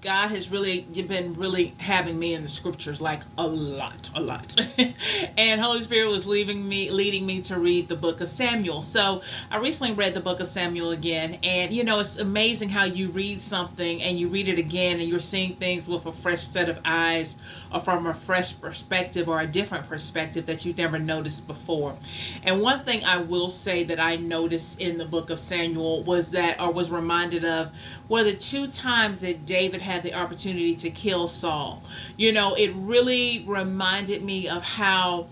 God has really been really having me in the scriptures like a lot, a lot. And Holy Spirit was leading me to read the book of Samuel. So I recently read the book of Samuel again, and it's amazing how you read something and you read it again and you're seeing things with a fresh set of eyes or from a fresh perspective or a different perspective that you've never noticed before. And one thing I will say that I noticed in the book of Samuel was reminded of, were the two times that David had the opportunity to kill Saul. It really reminded me of how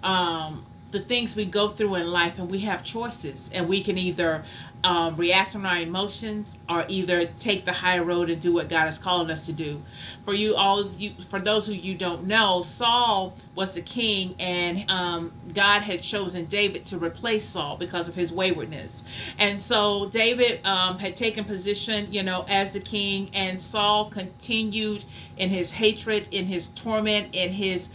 the things we go through in life, and we have choices, and we can either react on our emotions or either take the high road and do what God is calling us to do. For those who you don't know, Saul was the king, and God had chosen David to replace Saul because of his waywardness. And so David had taken position, as the king, and Saul continued in his hatred, in his torment, in his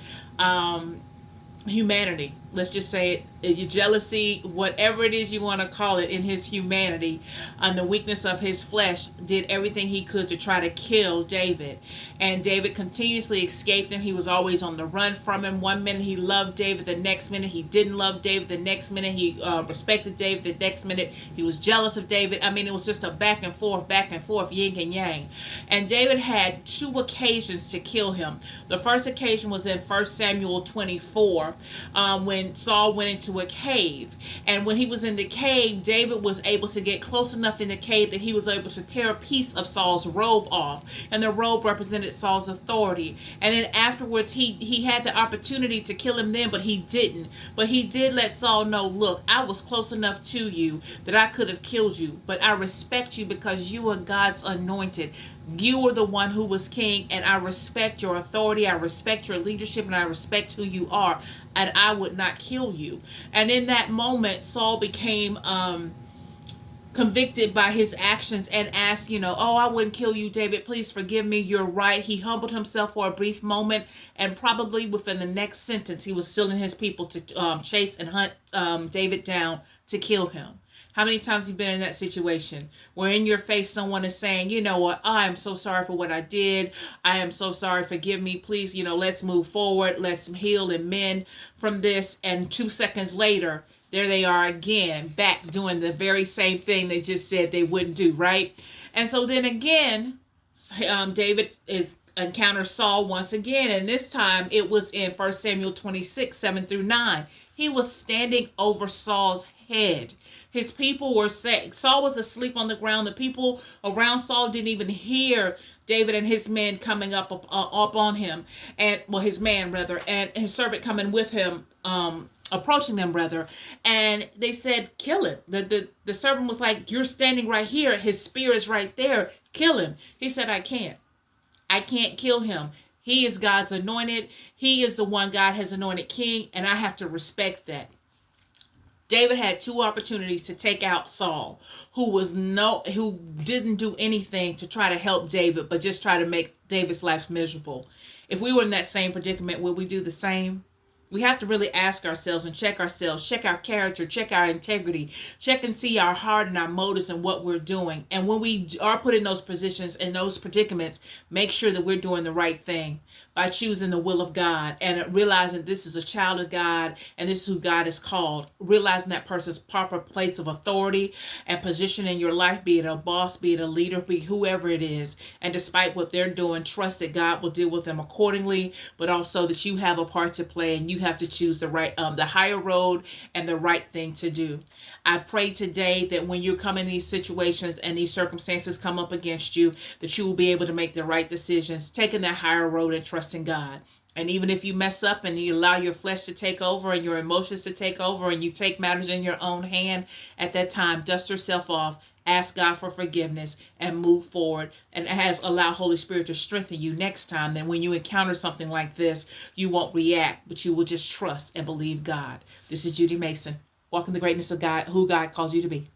humanity. Let's just say it, your jealousy, whatever it is you want to call it, in his humanity, and the weakness of his flesh, did everything he could to try to kill David. And David continuously escaped him. He was always on the run from him. One minute he loved David, the next minute he didn't love David, the next minute he respected David, the next minute he was jealous of David. I mean, it was just a back and forth, yin and yang. And David had two occasions to kill him. The first occasion was in 1 Samuel 24, when Saul went into a cave. And when he was in the cave, David was able to get close enough in the cave that he was able to tear a piece of Saul's robe off. And the robe represented Saul's authority. And then afterwards, he had the opportunity to kill him then, but he didn't. But he did let Saul know, look, I was close enough to you that I could have killed you, but I respect you because you are God's anointed. You were the one who was king, and I respect your authority, I respect your leadership, and I respect who you are, and I would not kill you. And in that moment, Saul became convicted by his actions and asked, oh, I wouldn't kill you, David. Please forgive me. You're right. He humbled himself for a brief moment, and probably within the next sentence, he was still in his people to chase and hunt David down to kill him. How many times have you been in that situation where in your face someone is saying, you know what, I am so sorry for what I did. I am so sorry. Forgive me. Please, let's move forward. Let's heal and mend from this. And 2 seconds later, there they are again, back doing the very same thing they just said they wouldn't do, right? And so then again, David encounters Saul once again. And this time it was in 1 Samuel 26, 7-9. He was standing over Saul's head. His people were saying, Saul was asleep on the ground. The people around Saul didn't even hear David and his men coming up on him, and his man rather, and his servant coming with him, approaching them rather, and they said, kill him. The servant was like, you're standing right here. His spear is right there. Kill him. He said, I can't kill him. He is God's anointed. He is the one God has anointed king, and I have to respect that. David had two opportunities to take out Saul, who didn't do anything to try to help David, but just try to make David's life miserable. If we were in that same predicament, would we do the same? We have to really ask ourselves and check ourselves, check our character, check our integrity, check and see our heart and our motives and what we're doing. And when we are put in those positions, in those predicaments, make sure that we're doing the right thing by choosing the will of God and realizing this is a child of God and this is who God is called. Realizing that person's proper place of authority and position in your life, be it a boss, be it a leader, be whoever it is. And despite what they're doing, trust that God will deal with them accordingly, but also that you have a part to play and you have to choose the right, the higher road and the right thing to do. I pray today that when you come in these situations and these circumstances come up against you, that you will be able to make the right decisions, taking that higher road and trusting God. And even if you mess up and you allow your flesh to take over and your emotions to take over and you take matters in your own hand, at that time, dust yourself off, ask God for forgiveness, and move forward, and allow Holy Spirit to strengthen you next time. Then when you encounter something like this, you won't react, but you will just trust and believe God. This is Judy Mason. Walk in the greatness of God, who God calls you to be.